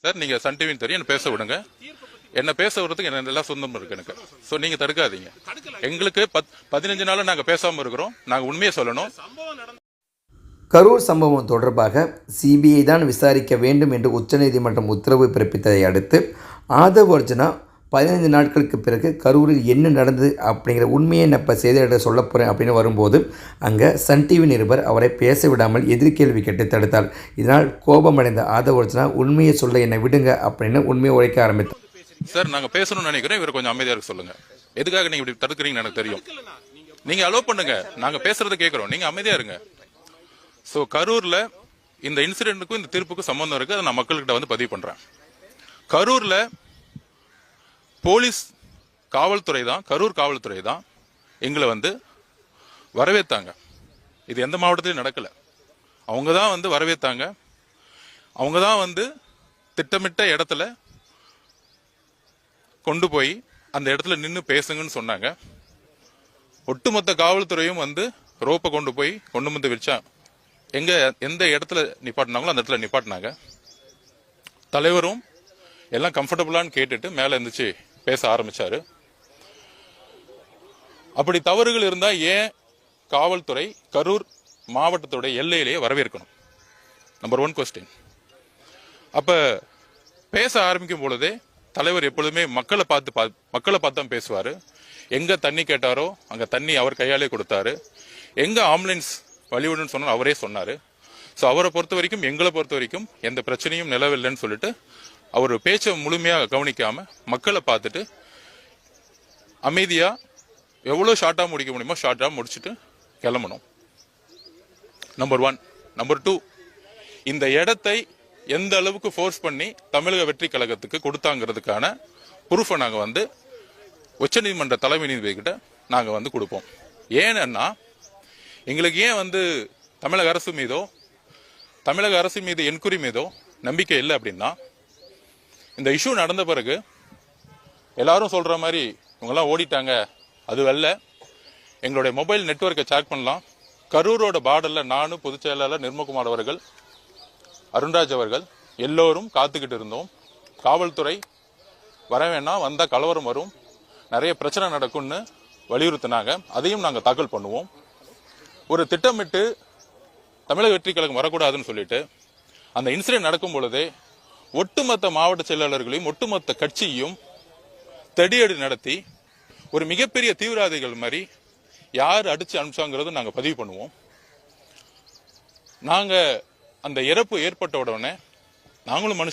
Sir நீங்க Sun டிவின்னு தெரியும், என்ன பேச விடுங்க. என்ன பேச விடுறதுக்கு என்ன எல்லாம் சொந்தம் இருக்கு எனக்கு. சோ நீங்க தடுக்காதீங்க. எங்களுக்கு 15 நாள் நாங்க பேசாம இருக்கிறோம். நாங்க உண்மையை சொல்லணும். கரூர் சம்பவம் தொடர்பாக சிபிஐ தான் விசாரிக்க வேண்டும் என்று உச்சநீதிமன்றம் உத்தரவு பிறப்பித்ததை அடுத்து ஆதவ் அர்ஜுனா 15 நாட்களுக்கு பிறகு கரூரில் என்ன நடந்தது அப்படிங்கிற உண்மையை நான் இப்போ செய்தியாளர் சொல்ல போகிறேன் அப்படின்னு வரும்போது அங்கே சன் டிவி நிருபர் அவரை பேச விடாமல் எதிர்கேள்வி கேட்டு தடுத்தார். இதனால் கோபமடைந்த ஆதவ் அர்ஜுனா உண்மையை சொல்ல என்னை விடுங்க அப்படின்னு உண்மையை உழைக்க ஆரம்பித்தார். சார் நாங்க பேசணும்னு நினைக்கிறேன், இவர் கொஞ்சம் அமைதியா இருக்க சொல்லுங்க. எதுக்காக நீங்க இப்படி தடுக்கிறீங்கன்னு எனக்கு தெரியும். நீங்க அலோ பண்ணுங்க, நாங்க பேசுறதை கேட்கிறோம், நீங்க அமைதியா இருங்க. சோ கரூர்ல இந்த இன்சிடென்ட்டுக்கும் இந்த தீர்ப்புக்கும் சம்பந்தம் இருக்கு. அதை நான் மக்கள்கிட்ட வந்து பதிவு பண்றேன். கரூர்ல போலீஸ் காவல்துறை தான், கரூர் காவல்துறை தான் எங்களை வந்து வரவேற்றாங்க. இது எந்த மாவட்டத்திலும் நடக்கல. அவங்க தான் வந்து வரவேற்றாங்க. அவங்க தான் வந்து திட்டமிட்ட இடத்துல கொண்டு போய் அந்த இடத்துல நின்று பேசுங்கன்னு சொன்னாங்க. ஒட்டுமொத்த காவல்துறையும் வந்து ரோப்பை கொண்டு போய் கொண்டு வந்து வச்சா எந்த இடத்துல நிப்பாட்டினாங்களோ அந்த இடத்துல நிப்பாட்டினாங்க. தலைவரும் எல்லாம் கம்ஃபர்டபுளான்னு கேட்டுட்டு மேல இருந்துச்சு பேச ஆரம்பிச்சாரு. அப்படி தவறுகள் இருந்தா ஏன் காவல்துறை கரூர் மாவட்டத்துடைய எல்லையிலேயே வரவேற்கணும்? Number 1 question. அப்ப பேச ஆரம்பிக்கும் பொழுதே தலைவர் எப்பொழுதுமே மக்களை பார்த்து தான் பேசுவாரு. எங்க தண்ணி கேட்டாரோ அங்க தண்ணி அவர் கையாலே கொடுத்தாரு. எங்க ஆம்புலன்ஸ் வழிவிடுன்னு சொன்னார் அவரே சொன்னாரு. ஸோ அவரை பொறுத்த வரைக்கும் எங்களை பொறுத்த வரைக்கும் எந்த பிரச்சனையும் நிலவில்லைன்னு சொல்லிட்டு அவர் பேச்சை முழுமையாக கவனிக்காம மக்களை பார்த்துட்டு அமைதியா எவ்வளவு ஷார்ட்டா முடிக்க முடியுமோ ஷார்ட்டா முடிச்சுட்டு கிளம்பணும். நம்பர் 1. நம்பர் 2, இந்த இடத்தை எந்த அளவுக்கு ஃபோர்ஸ் பண்ணி தமிழக வெற்றி கழகத்துக்கு கொடுத்தாங்கிறதுக்கான ப்ரூஃபை நாங்க வந்து உச்சநீதிமன்ற தலைமை நீதிபதி கிட்ட நாங்க வந்து கொடுப்போம். ஏன்னா எங்களுக்கு ஏன் வந்து தமிழக அரசு மீது என்கொயரி மீதோ நம்பிக்கை இல்லை அப்படின்னா, இந்த இஷ்யூ நடந்த பிறகு எல்லாரும் சொல்ற மாதிரி இவங்கெல்லாம் ஓடிட்டாங்க, அது வெல்ல. எங்களுடைய மொபைல் நெட்வொர்க்கை செக் பண்ணலாம். கரூரோட பார்டர்ல நானும் பொதுச் செயலாளர் நிர்மகுமார் அவர்கள், அருண்ராஜ் அவர்கள் எல்லோரும் காத்துக்கிட்டு இருந்தோம். காவல்துறை வர வேணாம், வந்தா கலவரம் வரும், நிறைய பிரச்சனை நடக்கும்னு வலியுறுத்தினாங்க. அதையும் நாங்கள் தாக்கல் பண்ணுவோம். ஒரு திட்டமிட்டு தமிழக வெற்றி கழகம் வரக்கூடாதுன்னு சொல்லிட்டு அந்த இன்சிடென்ட் நடக்கும் பொழுதே ஒட்டுமொத்த மாவட்ட செயலாளர்களையும் ஒட்டுமொத்த கட்சியையும் தடியடி நடத்தி ஒரு மிகப்பெரிய தீவிரவாதிகள் மாதிரி யார் அடிச்சு அனுப்பிச்சாங்கிறது நாங்க பதிவு பண்ணுவோம். நாங்க அந்த இறப்பு ஏற்பட்ட உடனே நாங்களும் மனுஷன்